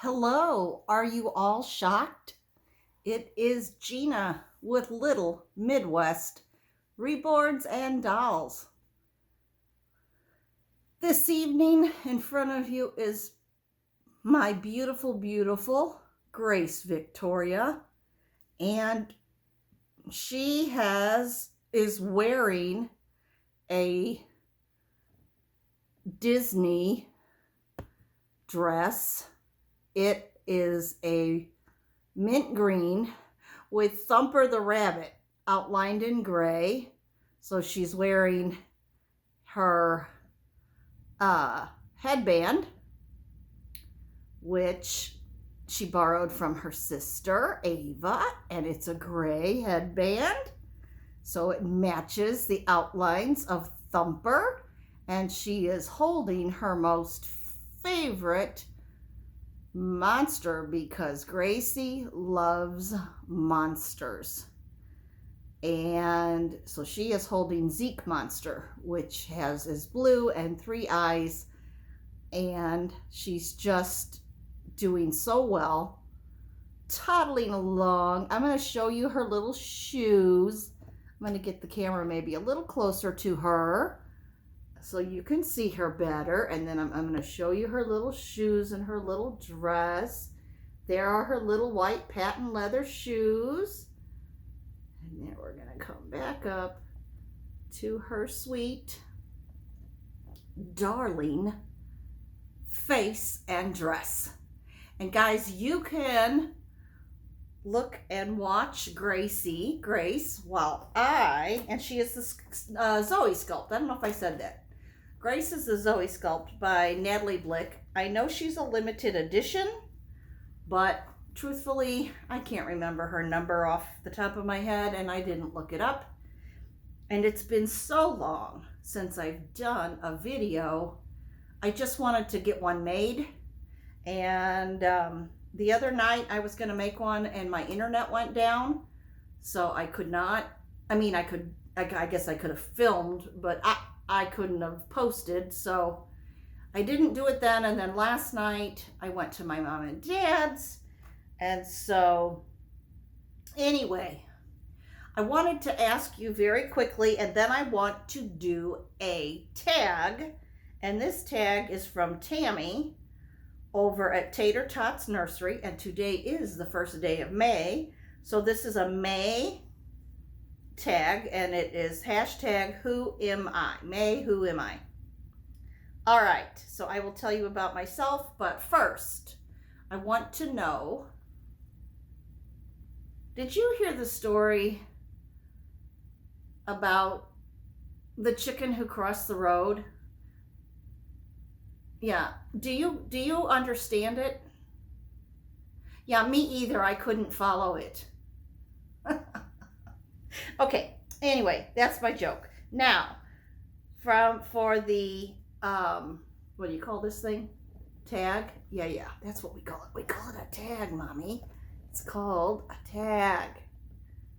Hello, are you all shocked? It is Gina with Little Midwest Reborns and Dolls. This evening in front of you is my beautiful, beautiful Grace Victoria, and is wearing a Disney dress. It is a mint green with Thumper the Rabbit outlined in gray. So she's wearing her headband, which she borrowed from her sister, Ava, and it's a gray headband. So it matches the outlines of Thumper, and she is holding her most favorite monster because Gracie loves monsters. And so she is holding Zeke Monster, which is blue and 3 eyes, and she's just doing so well, toddling along. I'm going to show you her little shoes. I'm going to get the camera maybe a little closer to her so you can see her better, and then I'm going to show you her little shoes and her little dress. There are her little white patent leather shoes. And then we're going to come back up to her sweet, darling face and dress. And guys, you can look and watch Grace, while and she is the Zoe sculpt. I don't know if I said that. Grace is the Zoe sculpt by Natalie Blick. I know she's a limited edition, but truthfully, I can't remember her number off the top of my head, and I didn't look it up. And it's been so long since I've done a video. I just wanted to get one made. And the other night I was going to make one, and my internet went down. So I could not, I guess I could have filmed, but I couldn't have posted. So I didn't do it then. And then last night I went to my mom and dad's. And so, anyway, I wanted to ask you very quickly, and then I want to do a tag. And this tag is from Tami over at Tater Tots Nursery. And today is the first day of May. So this is a May tag, and it is hashtag Who Am I? May, Who Am I? All right, so I will tell you about myself, but first, I want to know, did you hear the story about the chicken who crossed the road? Yeah, do you understand it? Yeah, me either. I couldn't follow it. Okay, anyway, that's my joke. Now, for the what do you call this thing? Tag? Yeah, that's what we call it. We call it a tag, Mommy. It's called a tag.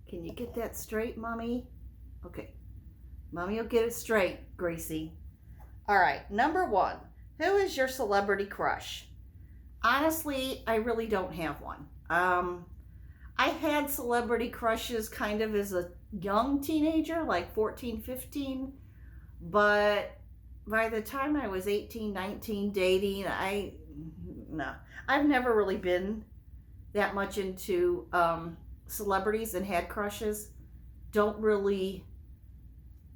Can you get that straight, Mommy? Okay. Mommy will get it straight, Gracie. All right, number 1. Who is your celebrity crush? Honestly, I really don't have one. I had celebrity crushes kind of as a young teenager, like 14, 15. But by the time I was 18, 19, dating, I've never really been that much into celebrities and had crushes. Don't really,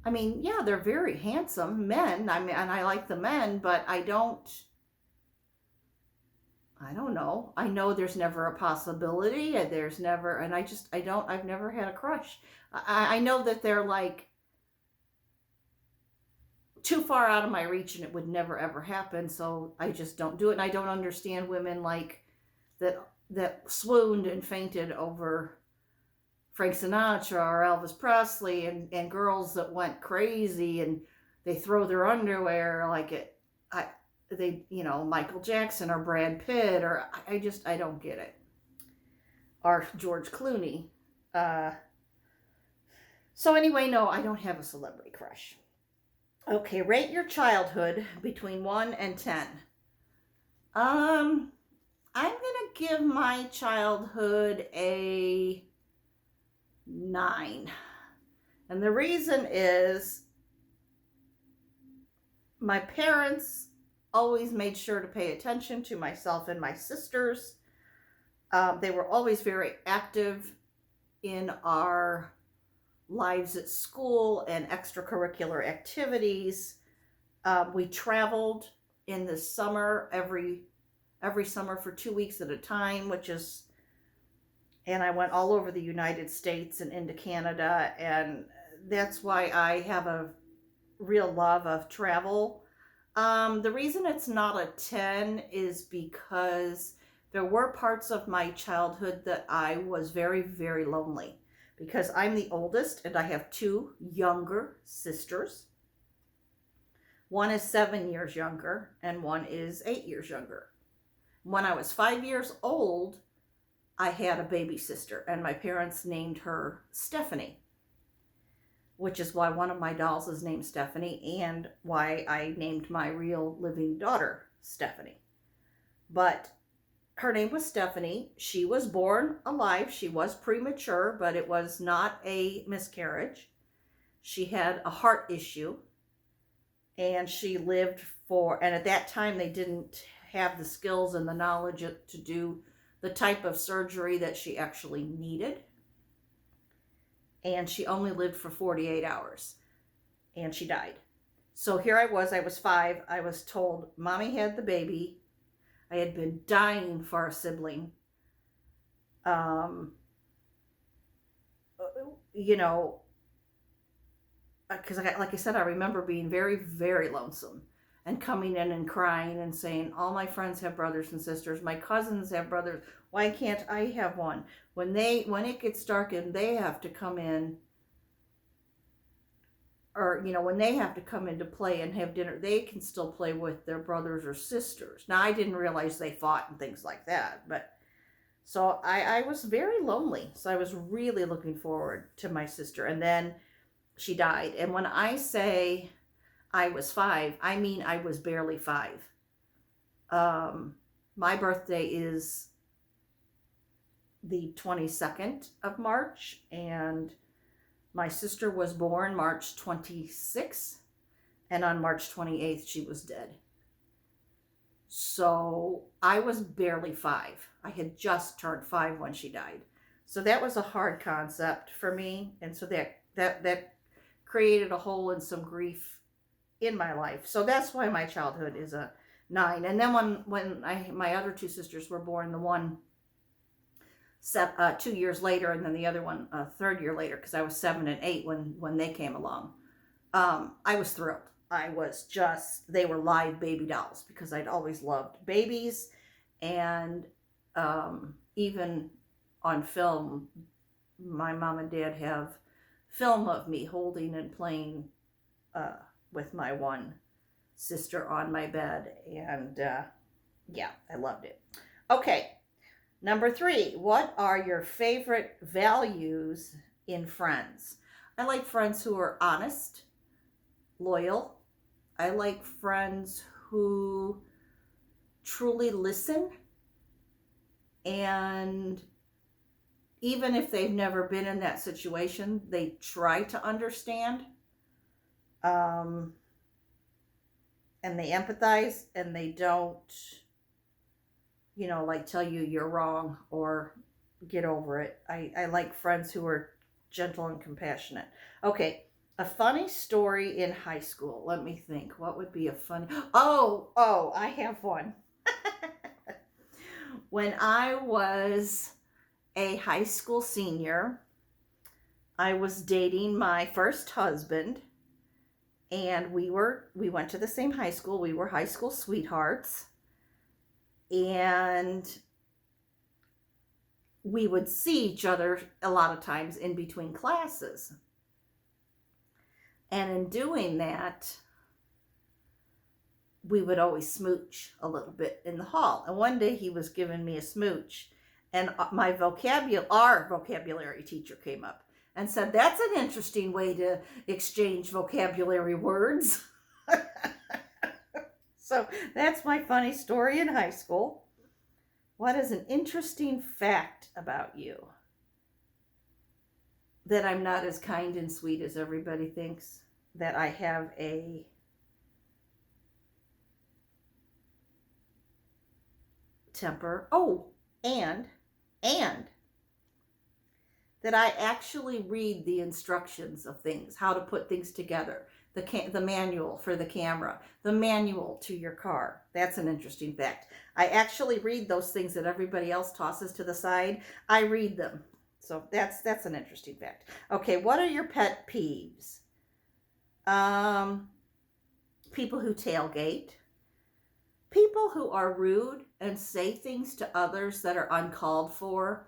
yeah, they're very handsome men. And I like the men, but I don't know. I know there's never a possibility, and I've never had a crush. I know that they're like too far out of my reach, and it would never ever happen. So I just don't do it. And I don't understand women like that swooned and fainted over Frank Sinatra or Elvis Presley, and girls that went crazy and they throw their underwear like it. Michael Jackson or Brad Pitt, or I don't get it. Or George Clooney. So anyway, no, I don't have a celebrity crush. Okay, rate your childhood between 1 and 10. I'm going to give my childhood a 9. And the reason is my parents always made sure to pay attention to myself and my sisters. They were always very active in our lives at school and extracurricular activities. We traveled in the summer every summer for 2 weeks at a time, and I went all over the United States and into Canada, and that's why I have a real love of travel. The reason it's not a 10 is because there were parts of my childhood that I was very, very lonely, because I'm the oldest and I have 2 younger sisters. One is 7 years younger and one is 8 years younger. When I was 5 years old, I had a baby sister, and my parents named her Stephanie, which is why one of my dolls is named Stephanie, and why I named my real living daughter Stephanie. But her name was Stephanie. She was born alive. She was premature, but it was not a miscarriage. She had a heart issue, and she lived and at that time they didn't have the skills and the knowledge to do the type of surgery that she actually needed. And she only lived for 48 hours and she died. So here I was 5. I was told mommy had the baby. I had been dying for a sibling. Because like I said, I remember being very, very lonesome and coming in and crying and saying, all my friends have brothers and sisters. My cousins have brothers. Why can't I have one? When it gets dark and they have to come in, or, when they have to come in to play and have dinner, they can still play with their brothers or sisters. Now, I didn't realize they fought and things like that, but so I was very lonely. So I was really looking forward to my sister. And then she died. And when I say I was 5, I mean I was barely 5. My birthday is the 22nd of March, and my sister was born March 26th, and on March 28th she was dead. So I was barely 5. I had just turned 5 when she died. So that was a hard concept for me, and so that created a hole and some grief in my life. So that's why my childhood is a 9. And then when my other 2 sisters were born, the one 2 years later, and then the other one a third year later, because I was 7 and 8 when they came along, I was thrilled. They were live baby dolls, because I'd always loved babies. And even on film, my mom and dad have film of me holding and playing with my one sister on my bed. And yeah, I loved it. Okay, number 3, what are your favorite values in friends? I like friends who are honest, loyal. I like friends who truly listen, and even if they've never been in that situation, they try to understand. And they empathize, and they don't, like tell you you're wrong or get over it. I like friends who are gentle and compassionate. Okay, a funny story in high school. Let me think. What would be a funny... Oh, I have one. When I was a high school senior, I was dating my first husband, and we went to the same high school. We were high school sweethearts, and we would see each other a lot of times in between classes. And in doing that, we would always smooch a little bit in the hall. And one day he was giving me a smooch, and our vocabulary teacher came up and said, "That's an interesting way to exchange vocabulary words." So that's my funny story in high school. What is an interesting fact about you? That I'm not as kind and sweet as everybody thinks. That I have a temper. Oh, and that I actually read the instructions of things, how to put things together, the manual for the camera, the manual to your car. That's an interesting fact. I actually read those things that everybody else tosses to the side. I read them. So that's an interesting fact. Okay, what are your pet peeves? People who tailgate, people who are rude and say things to others that are uncalled for.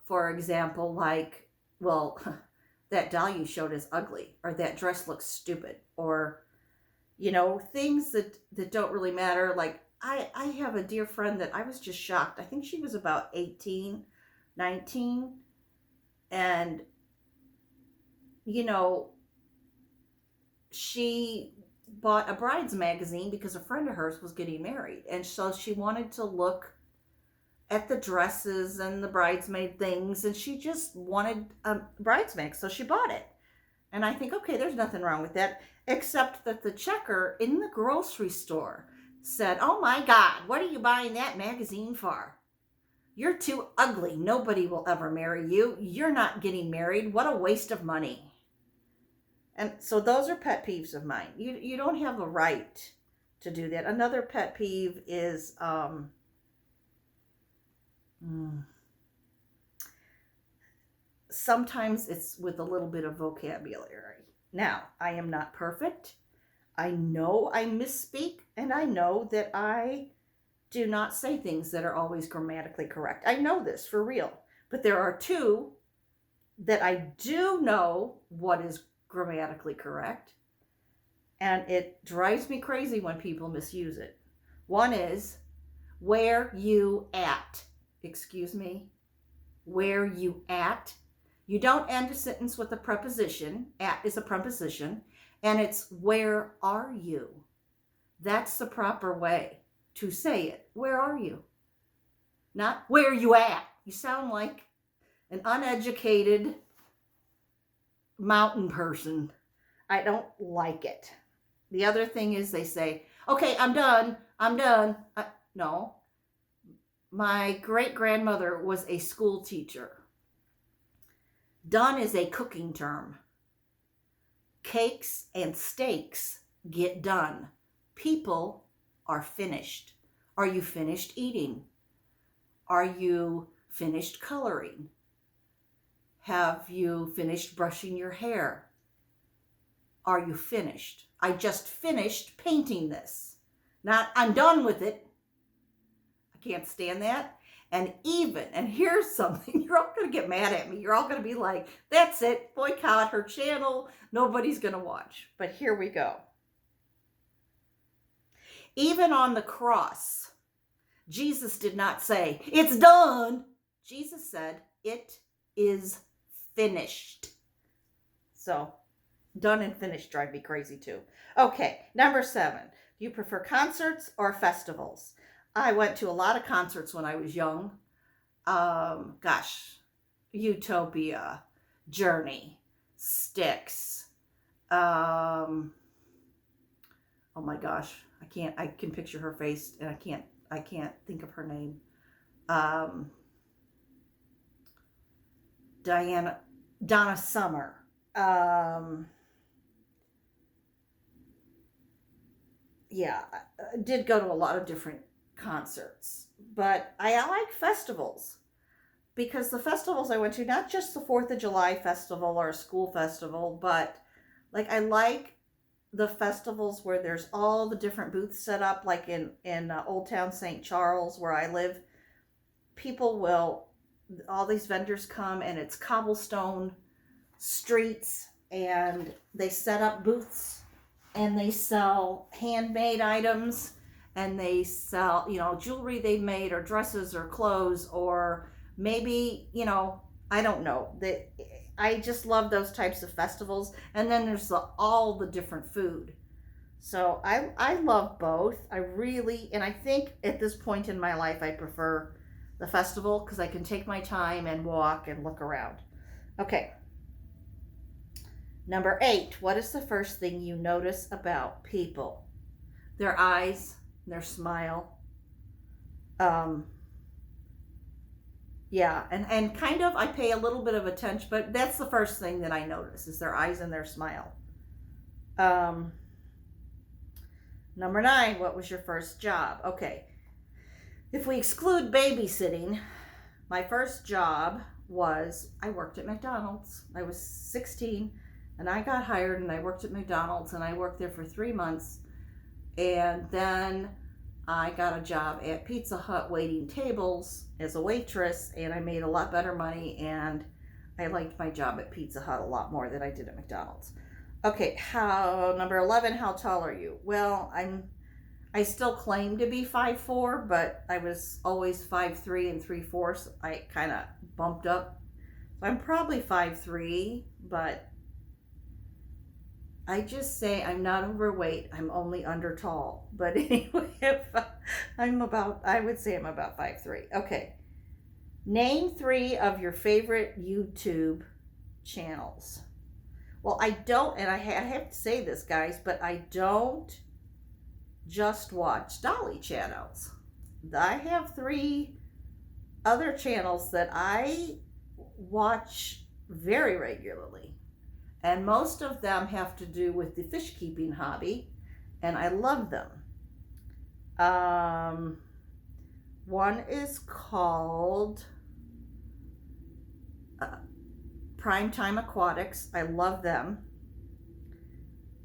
For example, like, well, that doll you showed is ugly, or that dress looks stupid, or, things that don't really matter. Like, I have a dear friend that I was just shocked. I think she was about 18, 19, and, she bought a bride's magazine because a friend of hers was getting married, and so she wanted to look at the dresses and the bridesmaid things, and she just wanted a bridesmaid, so she bought it. And I think, okay, there's nothing wrong with that, except that the checker in the grocery store said, "Oh my God, what are you buying that magazine for? You're too ugly. Nobody will ever marry you. You're not getting married. What a waste of money." And so those are pet peeves of mine. You don't have a right to do that. Another pet peeve is sometimes it's with a little bit of vocabulary. Now, I am not perfect. I know I misspeak, and I know that I do not say things that are always grammatically correct. I know this for real. But there are two that I do know what is grammatically correct, and it drives me crazy when people misuse it. One is, where you at? Excuse me? Where you at? You don't end a sentence with a preposition. At is a preposition, and it's where are you? That's the proper way to say it. Where are you? Not where you at. You sound like an uneducated mountain person. I don't like it. The other thing is they say, "Okay, I'm done. No. My great-grandmother was a school teacher. Done is a cooking term. Cakes and steaks get done. People are finished. Are you finished eating? Are you finished coloring? Have you finished brushing your hair? Are you finished? I just finished painting this. Not, I'm done with it." I can't stand that. And here's something, you're all going to get mad at me. You're all going to be like, "That's it, boycott her channel. Nobody's going to watch." But here we go. Even on the cross, Jesus did not say, "It's done." Jesus said, "It is finished." So, done and finished drive me crazy too. Okay, number 7. Do you prefer concerts or festivals? I went to a lot of concerts when I was young. Utopia, Journey, Styx. Oh my gosh, I can picture her face, and I can't think of her name. Donna Summer. Yeah, I did go to a lot of different concerts, but I like festivals, because the festivals I went to, not just the 4th of July festival or a school festival, but like I like the festivals where there's all the different booths set up, like in Old Town St. Charles where I live. All these vendors come, and it's cobblestone streets, and they set up booths, and they sell handmade items, and they sell, jewelry they've made, or dresses, or clothes, or maybe, I don't know. I just love those types of festivals. And then there's all the different food. So I love both. I really, and I think at this point in my life, I prefer the festival because I can take my time and walk and look around. Okay, number 8. What is the first thing you notice about people? Their eyes, their smile. Um, yeah, and kind of I pay a little bit of attention, but that's the first thing that I notice is their eyes and their smile. Um, Number 9, what was your first job? Okay, if we exclude babysitting, my first job was I worked at McDonald's. I was 16 and I got hired and I worked at McDonald's and I worked there for 3 months. And then I got a job at Pizza Hut waiting tables as a waitress, and I made a lot better money, and I liked my job at Pizza Hut a lot more than I did at McDonald's. Okay, number 11, how tall are you? Well, I still claim to be 5'4", but I was always 5'3" and 3/4. I kind of bumped up. So I'm probably 5'3", but I just say I'm not overweight. I'm only under tall. But anyway, I would say I'm about 5'3". Okay. Name 3 of your favorite YouTube channels. Well, I don't, and I have to say this, guys, but I don't just watch Dolly channels. I have 3 other channels that I watch very regularly. And most of them have to do with the fish keeping hobby, and I love them. One is called Primetime Aquatics. I love them.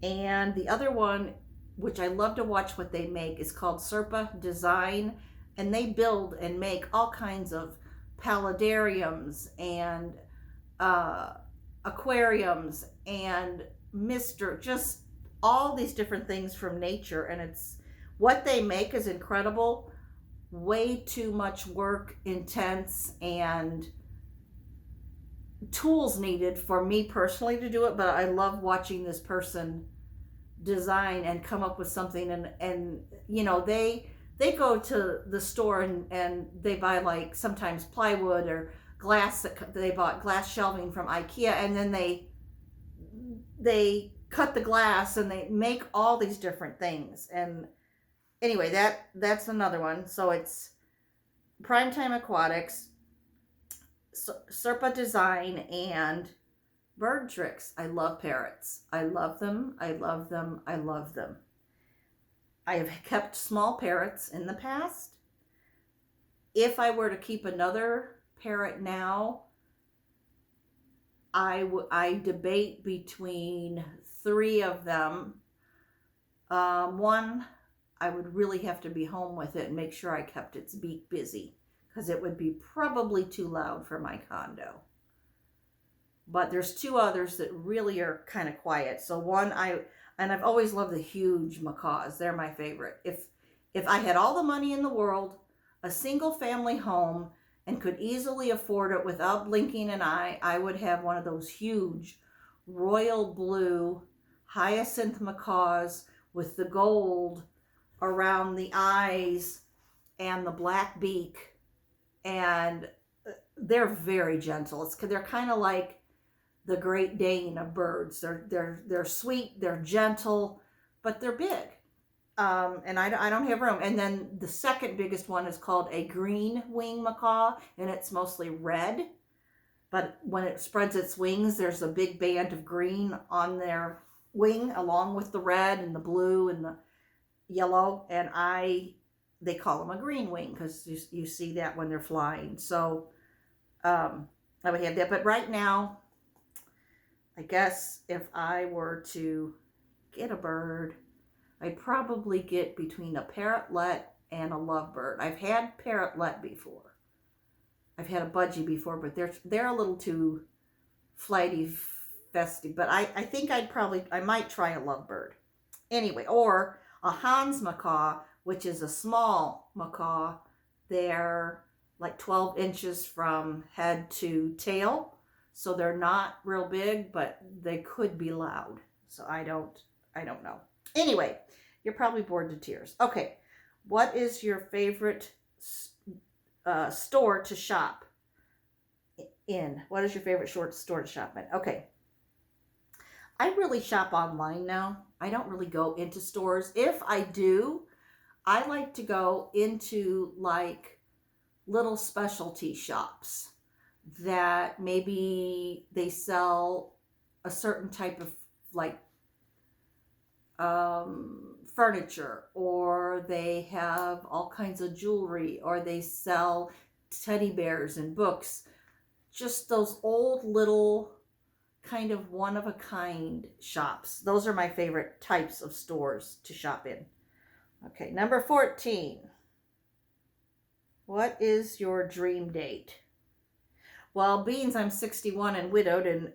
And the other one, which I love to watch what they make, is called Serpa Design, and they build and make all kinds of paludariums and aquariums and just all these different things from nature, and it's what they make is incredible. Way too much work, intense, and tools needed for me personally to do it, but I love watching this person design and come up with something, and you know, they go to the store and they buy like sometimes plywood or glass. They bought glass shelving from IKEA, and then they cut the glass and they make all these different things. And anyway, that's another one. So it's Primetime Aquatics, Serpa Design, and Bird Tricks. I love parrots. I love them. I love them. I love them. I have kept small parrots in the past. If I were to keep another parrot now, I debate between 3 of them. One, I would really have to be home with it and make sure I kept its beak busy, because it would be probably too loud for my condo. But there's 2 others that really are kind of quiet. So one, I've always loved the huge macaws. They're my favorite. If I had all the money in the world, a single family home, and could easily afford it without blinking an eye, I would have one of those huge royal blue hyacinth macaws with the gold around the eyes and the black beak, and they're very gentle. They're kind of like the Great Dane of birds. They're sweet, they're gentle, but they're big. And I don't have room. And then the second biggest one is called a green wing macaw, and it's mostly red. But when it spreads its wings, there's a big band of green on their wing, along with the red and the blue and the yellow. And they call them a green wing because you see that when they're flying. So I would have that. But right now, I guess if I were to get a bird, I'd probably get between a parrotlet and a lovebird. I've had parrotlet before. I've had a budgie before, but they're a little too flighty, festive. But I think I might try a lovebird. Anyway, or a Hans macaw, which is a small macaw. They're like 12 inches from head to tail. So they're not real big, but they could be loud. So I don't know. Anyway, you're probably bored to tears. Okay, what is your favorite store to shop in? What is your favorite store to shop in? Okay, I really shop online now. I don't really go into stores. If I do, I like to go into like little specialty shops that maybe they sell a certain type of like furniture, or they have all kinds of jewelry, or they sell teddy bears and books. Just those old little kind of one of a kind shops. Those are my favorite types of stores to shop in. Okay, number 14. What is your dream date? Well, being I'm 61 and widowed, and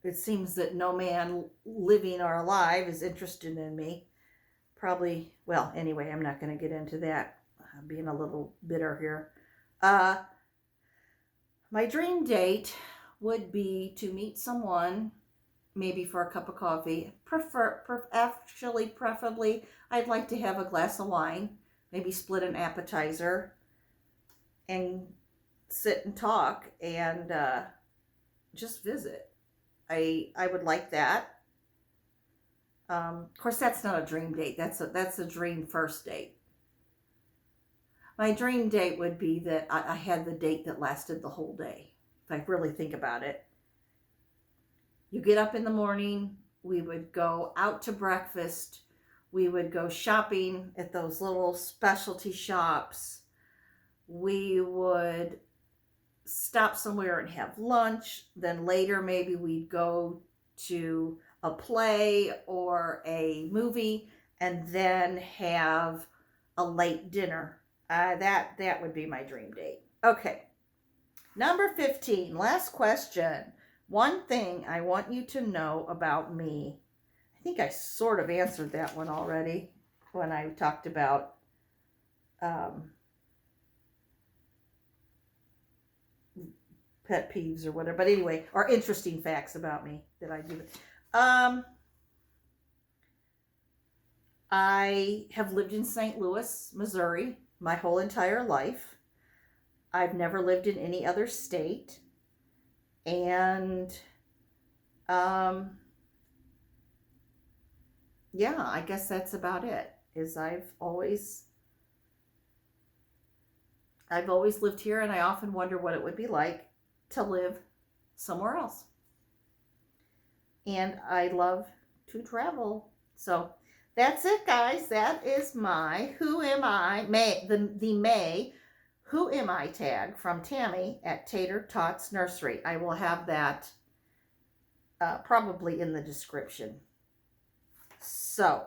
it seems that no man living or alive is interested in me. Probably, well, anyway, I'm not going to get into that. I'm being a little bitter here. My dream date would be to meet someone, maybe for a cup of coffee. Preferably, I'd like to have a glass of wine, maybe split an appetizer, and sit and talk and just visit. I would like that. Of course, that's not a dream date. That's a dream first date. My dream date would be that I had the date that lasted the whole day. If I really think about it, you get up in the morning. We would go out to breakfast. We would go shopping at those little specialty shops. We would stop somewhere and have lunch. Then later, maybe we'd go to a play or a movie, and then have a late dinner. That would be my dream date. Okay, number 15, last question. One thing I want you to know about me. I think I sort of answered that one already when I talked about pet peeves or whatever. But anyway, or interesting facts about me that I do. I have lived in St. Louis, Missouri, my whole entire life. I've never lived in any other state. And yeah, I guess that's about it. I've always lived here, and I often wonder what it would be like to live somewhere else. And I love to travel. So that's it, guys. That is my Who Am I, the Who Am I tag from Tami at Tater Tots Nursery. I will have that probably in the description. So,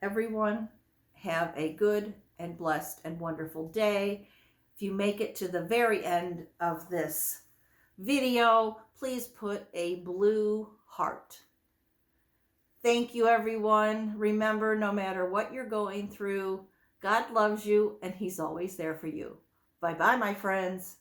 everyone have a good and blessed and wonderful day. If you make it to the very end of this video, please put a blue heart. Thank you, everyone. Remember, no matter what you're going through, God loves you, and He's always there for you. Bye-bye, my friends.